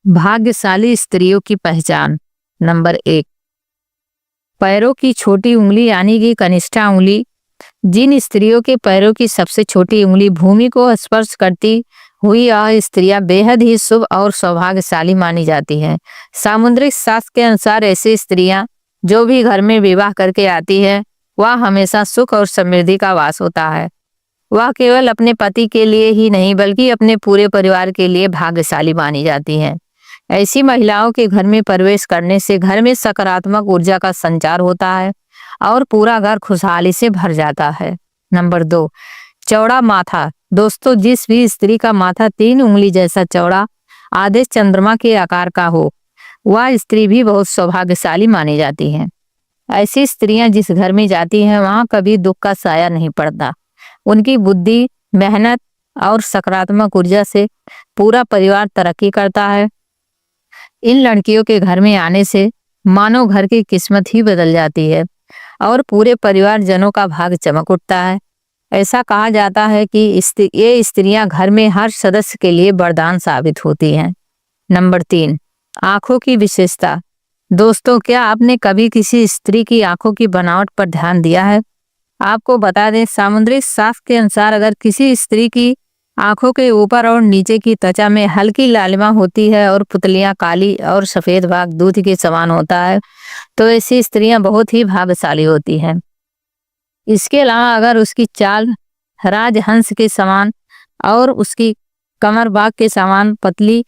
भाग्यशाली स्त्रियों की पहचान। नंबर 1, पैरों की छोटी उंगली यानी कि कनिष्ठा उंगली। जिन स्त्रियों के पैरों की सबसे छोटी उंगली भूमि को स्पर्श करती हुई यह स्त्रियां बेहद ही शुभ और सौभाग्यशाली मानी जाती हैं। सामुद्रिक शास्त्र के अनुसार ऐसी स्त्रियां जो भी घर में विवाह करके आती है वह हमेशा सुख और समृद्धि का वास होता है। वह केवल अपने पति के लिए ही नहीं बल्कि अपने पूरे परिवार के लिए भाग्यशाली मानी जाती हैं। ऐसी महिलाओं के घर में प्रवेश करने से घर में सकारात्मक ऊर्जा का संचार होता है और पूरा घर खुशहाली से भर जाता है। नंबर 2, चौड़ा माथा। दोस्तों, जिस भी स्त्री का माथा 3 उंगली जैसा चौड़ा आधे चंद्रमा के आकार का हो वह स्त्री भी बहुत सौभाग्यशाली मानी जाती है। ऐसी स्त्रियां जिस घर में जाती हैं वहां कभी दुख का साया नहीं पड़ता। उनकी बुद्धि, मेहनत और सकारात्मक ऊर्जा से पूरा परिवार तरक्की करता है। इन लड़कियों के घर में आने से मानो घर की किस्मत ही बदल जाती है और पूरे परिवार जनों का भाग चमक उठता है। ऐसा कहा जाता है कि ये स्त्रियां घर में हर सदस्य के लिए वरदान साबित होती हैं। नंबर 3, आंखों की विशेषता। दोस्तों, क्या आपने कभी किसी स्त्री की आंखों की बनावट पर ध्यान दिया है? आपको बता दें, सामुद्रिक शास्त्र के अनुसार अगर किसी स्त्री की आंखों के ऊपर और नीचे की त्वचा में हल्की लालिमा होती है और पुतलियां काली और सफेद भाग दूध के समान होता है तो ऐसी स्त्रियां बहुत ही भाग्यशाली होती हैं। इसके अलावा अगर उसकी चाल राजहंस के समान और उसकी कमर बाग के समान पतली,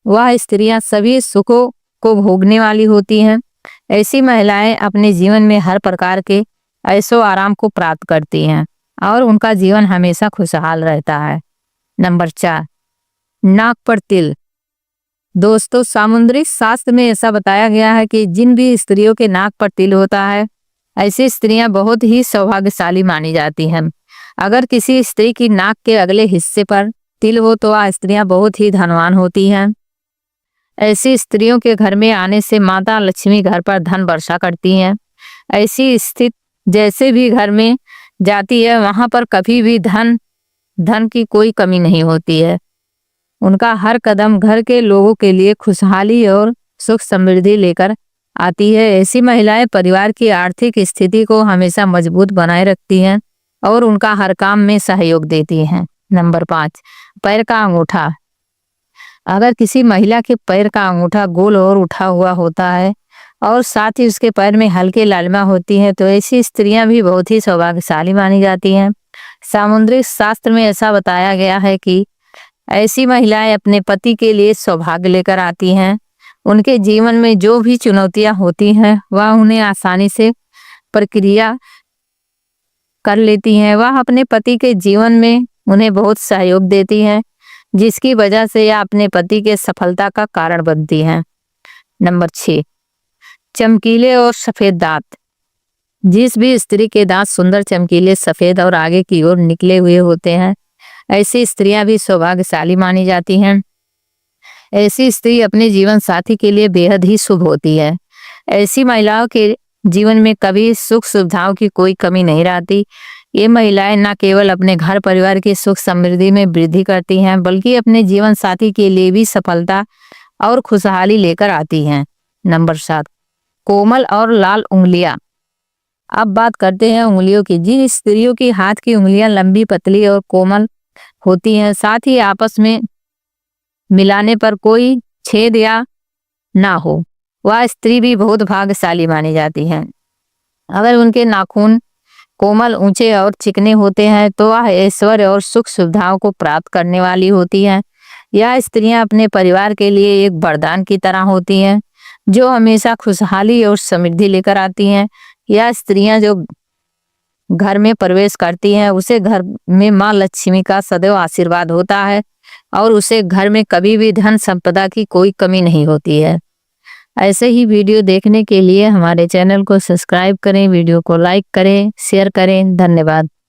वह स्त्रियां सभी सुखों को भोगने वाली होती हैं। ऐसी महिलाएं अपने जीवन में हर प्रकार के ऐशो आराम को प्राप्त करती हैं और उनका जीवन हमेशा खुशहाल रहता है। नंबर 4, नाक पर तिल। दोस्तों, सामुद्रिक शास्त्र में ऐसा बताया गया है कि जिन भी स्त्रियों के नाक पर तिल होता है ऐसी स्त्रियां बहुत ही सौभाग्यशाली मानी जाती हैं। अगर किसी स्त्री की नाक के अगले हिस्से पर तिल हो तो वह स्त्रियां बहुत ही धनवान होती हैं। ऐसी स्त्रियों के घर में आने से माता लक्ष्मी घर पर धन वर्षा करती हैं। ऐसी स्थिति जैसे भी घर में जाती है वहां पर कभी भी धन की कोई कमी नहीं होती है। उनका हर कदम घर के लोगों के लिए खुशहाली और सुख समृद्धि लेकर आती है। ऐसी महिलाएं परिवार की आर्थिक स्थिति को हमेशा मजबूत बनाए रखती हैं और उनका हर काम में सहयोग देती हैं। नंबर 5, पैर का अंगूठा। अगर किसी महिला के पैर का अंगूठा गोल और उठा हुआ होता है और साथ ही उसके पैर में हल्के लालिमा होती है तो ऐसी स्त्रियां भी बहुत ही सौभाग्यशाली मानी जाती हैं। सामुद्रिक शास्त्र में ऐसा बताया गया है कि ऐसी महिलाएं अपने पति के लिए सौभाग्य लेकर आती हैं। उनके जीवन में जो भी चुनौतियां होती हैं वह उन्हें आसानी से प्रक्रिया कर लेती हैं। वह अपने पति के जीवन में उन्हें बहुत सहयोग देती हैं जिसकी वजह से यह अपने पति के सफलता का कारण बनती हैं। नंबर 6, चमकीले और सफेद दांत। जिस भी स्त्री के दांत सुंदर, चमकीले, सफेद और आगे की ओर निकले हुए होते हैं ऐसी स्त्रियां भी सौभाग्यशाली मानी जाती हैं। ऐसी स्त्री अपने जीवन साथी के लिए बेहद ही शुभ होती है। ऐसी महिलाओं के जीवन में कभी सुख सुविधाओं की कोई कमी नहीं रहती। ये महिलाएं न केवल अपने घर परिवार की सुख समृद्धि में वृद्धि करती हैं बल्कि अपने जीवन साथी के लिए भी सफलता और खुशहाली लेकर आती हैं। नंबर 7, कोमल और लाल उंगलियां। अब बात करते हैं उंगलियों की। जिन स्त्रियों की हाथ की उंगलियां लंबी, पतली और कोमल होती हैं, साथ ही आपस में मिलाने पर कोई छेद या ना हो, वह स्त्री भी बहुत भाग्यशाली मानी जाती है। अगर उनके नाखून कोमल, ऊंचे और चिकने होते हैं तो वह ऐश्वर्य और सुख सुविधाओं को प्राप्त करने वाली होती हैं। यह स्त्रियां अपने परिवार के लिए एक वरदान की तरह होती हैं जो हमेशा खुशहाली और समृद्धि लेकर आती हैं। यह स्त्रियां जो घर में प्रवेश करती हैं उसे घर में माँ लक्ष्मी का सदैव आशीर्वाद होता है और उसे घर में कभी भी धन संपदा की कोई कमी नहीं होती है। ऐसे ही वीडियो देखने के लिए हमारे चैनल को सब्सक्राइब करें, वीडियो को लाइक करें, शेयर करें। धन्यवाद।